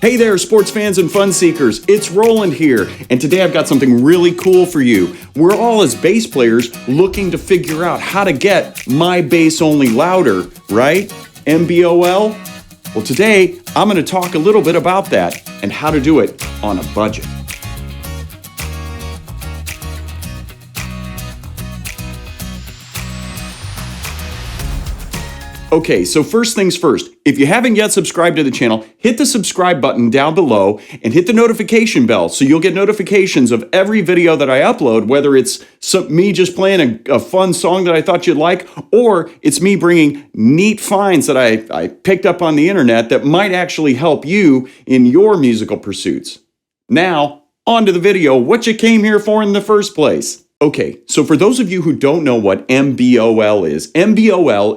Hey there, sports fans and fun seekers. It's Roland here, and today I've got something really cool for you. We're all, as bass players, looking to figure out how to get my bass only louder, right? MBOL? Well, today I'm going to talk a little bit about that and how to do it on a budget. Okay, so first things first, if you haven't yet subscribed to the channel, hit the subscribe button down below and hit the notification bell so you'll get notifications of every video that I upload, whether it's me just playing a fun song that I thought you'd like, or it's me bringing neat finds that I picked up on the internet that might actually help you in your musical pursuits. Now, on to the video, what you came here for in the first place. Okay, so for those of you who don't know what MBOL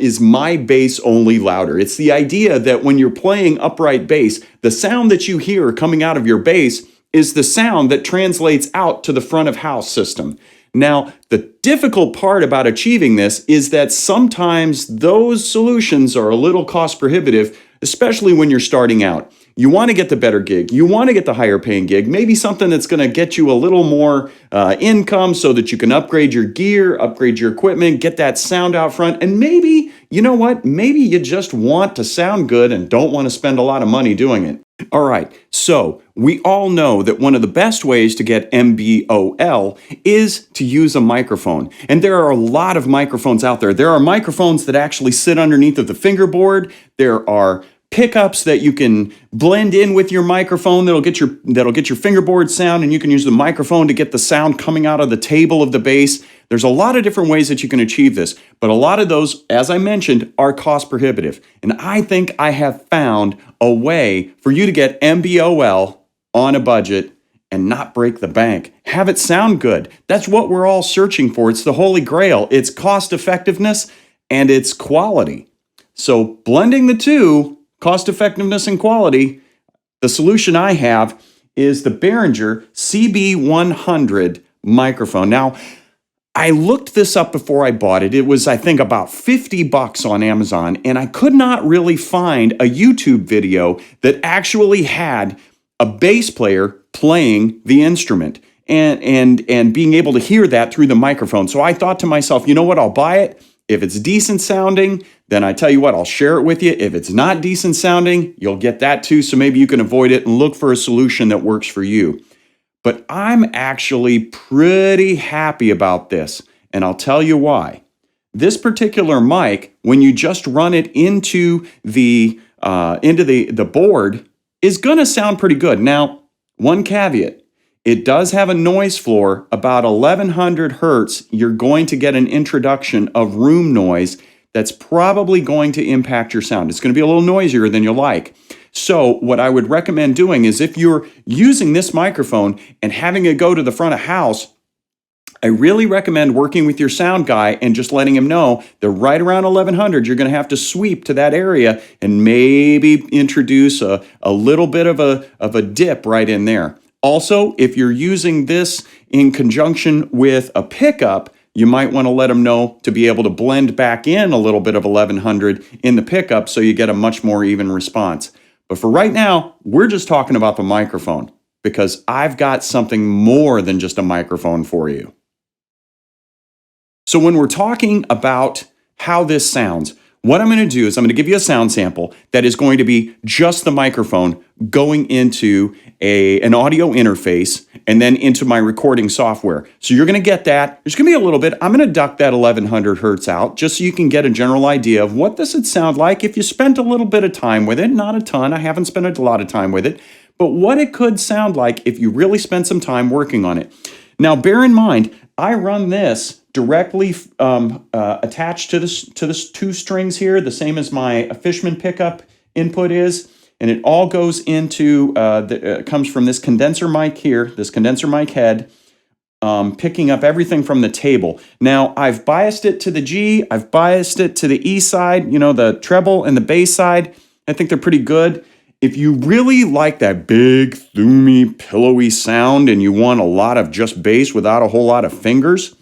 is my bass only louder. It's the idea that when you're playing upright bass, the sound that you hear coming out of your bass is the sound that translates out to the front of house system. Now, the difficult part about achieving this is that sometimes those solutions are a little cost prohibitive, especially when you're starting out. You want to get the better gig. You want to get the higher paying gig, maybe something that's going to get you a little more income so that you can upgrade your gear, upgrade your equipment, get that sound out front. And maybe, you know what? Maybe you just want to sound good and don't want to spend a lot of money doing it. All right, so we all know that one of the best ways to get MBOL is to use a microphone. And there are a lot of microphones out there. There are microphones that actually sit underneath of the fingerboard. There are pickups that you can blend in with your microphone that'll get your fingerboard sound, and you can use the microphone to get the sound coming out of the table of the bass. There's a lot of different ways that you can achieve this, but a lot of those, as I mentioned, are cost prohibitive. And I think I have found a way for you to get MBOL on a budget and not break the bank. Have it sound good. That's what we're all searching for. It's the holy grail. It's cost effectiveness and it's quality. So blending the two, cost effectiveness and quality, the solution I have is the Behringer CB100 microphone. Now, I looked this up before I bought it. It was, I think, about $50 on Amazon, and I could not really find a YouTube video that actually had a bass player playing the instrument and being able to hear that through the microphone. So I thought to myself, you know what, I'll buy it. If it's decent sounding, then I tell you what, I'll share it with you. If it's not decent sounding, you'll get that too, so maybe you can avoid it and look for a solution that works for you. But I'm actually pretty happy about this, and I'll tell you why. This particular mic, when you just run it into the board, is going to sound pretty good. Now, one caveat. It does have a noise floor, about 1100 hertz. You're going to get an introduction of room noise that's probably going to impact your sound. It's going to be a little noisier than you like. So what I would recommend doing is if you're using this microphone and having it go to the front of house, I really recommend working with your sound guy and just letting him know that right around 1100, you're going to have to sweep to that area and maybe introduce a little bit of a dip right in there. Also, if you're using this in conjunction with a pickup, you might want to let them know to be able to blend back in a little bit of 1100 in the pickup so you get a much more even response. But for right now, we're just talking about the microphone because I've got something more than just a microphone for you. So when we're talking about how this sounds, what I'm going to do is I'm going to give you a sound sample that is going to be just the microphone going into an audio interface and then into my recording software. So you're going to get that. There's going to be a little bit. I'm going to duck that 1100 hertz out just so you can get a general idea of what this would sound like if you spent a little bit of time with it. Not a ton. I haven't spent a lot of time with it. But what it could sound like if you really spent some time working on it. Now, bear in mind, I run this directly attached to this two strings here, the same as my Fishman pickup input is, and it all goes into comes from this condenser mic here, this condenser mic head, picking up everything from the table. Now I've biased it to the G, I've biased it to the E side, you know, the treble and the bass side. I think they're pretty good. If you really like that big, thummy, pillowy sound and you want a lot of just bass without a whole lot of fingers,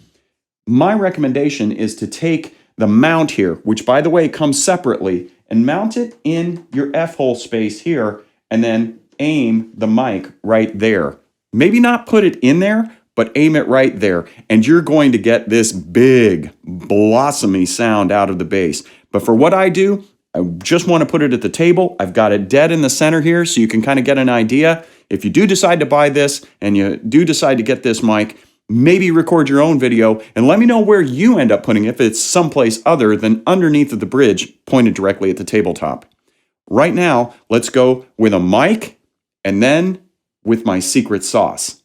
my recommendation is to take the mount here, which by the way comes separately, and mount it in your F-hole space here, and then aim the mic right there. Maybe not put it in there, but aim it right there. And you're going to get this big, blossomy sound out of the bass. But for what I do, I just want to put it at the table. I've got it dead in the center here so you can kind of get an idea. If you do decide to buy this and you do decide to get this mic, maybe record your own video and let me know where you end up putting it if it's someplace other than underneath of the bridge pointed directly at the tabletop. Right now, let's go with a mic and then with my secret sauce.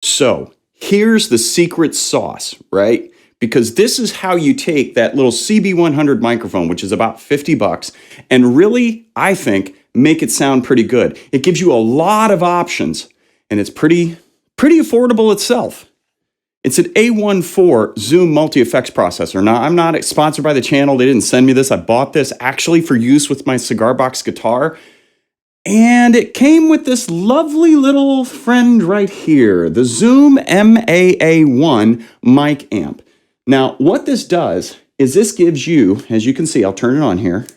So here's the secret sauce, right? Because this is how you take that little CB100 microphone, which is about $50, and really, I think, make it sound pretty good. It gives you a lot of options, and it's pretty affordable itself. It's an A14 Zoom multi-effects processor. Now, I'm not sponsored by the channel. They didn't send me this. I bought this actually for use with my cigar box guitar. And it came with this lovely little friend right here, the Zoom MAA1 mic amp. Now, what this does is this gives you, as you can see, I'll turn it on here.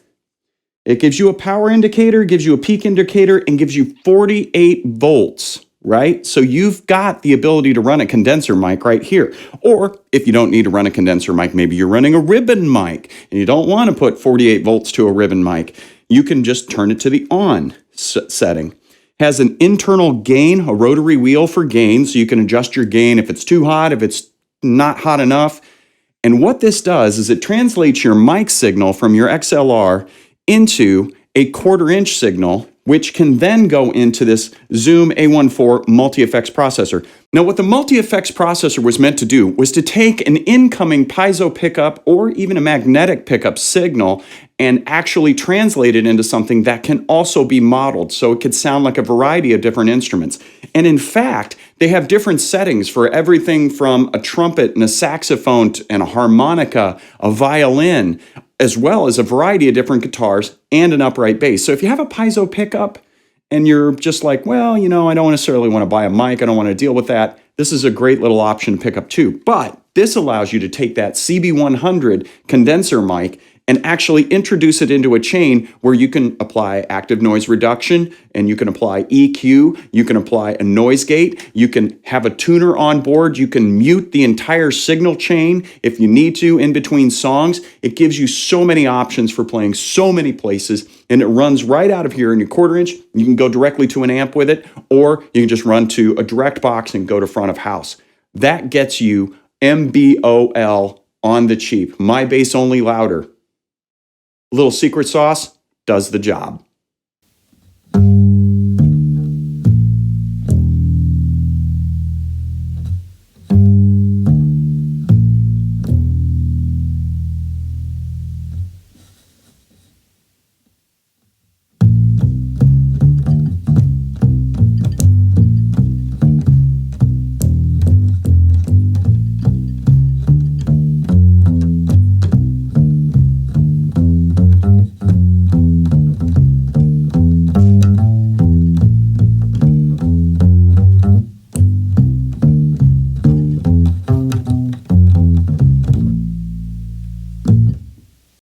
It gives you a power indicator, gives you a peak indicator, and gives you 48 volts, right? So you've got the ability to run a condenser mic right here. Or if you don't need to run a condenser mic, maybe you're running a ribbon mic and you don't want to put 48 volts to a ribbon mic, you can just turn it to the on setting. Has an internal gain, a rotary wheel for gain, so you can adjust your gain if it's too hot, if it's not hot enough. And what this does is it translates your mic signal from your XLR into a 1/4 inch signal, which can then go into this Zoom A14 multi-effects processor. Now, what the multi-effects processor was meant to do was to take an incoming piezo pickup or even a magnetic pickup signal and actually translate it into something that can also be modeled, so it could sound like a variety of different instruments. And in fact, they have different settings for everything from a trumpet and a saxophone and a harmonica, a violin, as well as a variety of different guitars and an upright bass. So if you have a piezo pickup and you're just like, well, you know, I don't necessarily want to buy a mic, I don't want to deal with that, this is a great little option to pick up too. But this allows you to take that CB100 condenser mic and actually introduce it into a chain where you can apply active noise reduction and you can apply EQ, you can apply a noise gate, you can have a tuner on board, you can mute the entire signal chain if you need to in between songs. It gives you so many options for playing so many places, and it runs right out of here in your 1/4 inch. You can go directly to an amp with it, or you can just run to a direct box and go to front of house. That gets you MBOL on the cheap. My bass only louder. Little secret sauce does the job.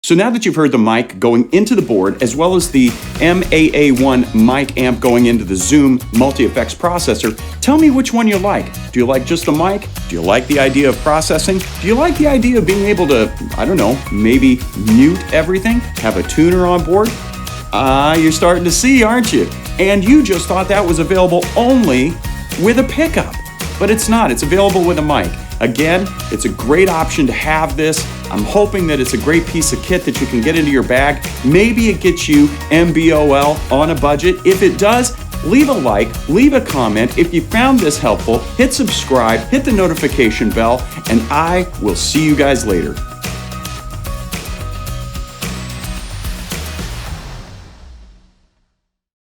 So now that you've heard the mic going into the board, as well as the MAA1 mic amp going into the Zoom multi-effects processor, tell me which one you like. Do you like just the mic? Do you like the idea of processing? Do you like the idea of being able to, I don't know, maybe mute everything? Have a tuner on board? You're starting to see, aren't you? And you just thought that was available only with a pickup. But it's not, it's available with a mic. Again, it's a great option to have this. I'm hoping that it's a great piece of kit that you can get into your bag. Maybe it gets you MBOL on a budget. If it does, leave a like, leave a comment. If you found this helpful, hit subscribe, hit the notification bell, and I will see you guys later.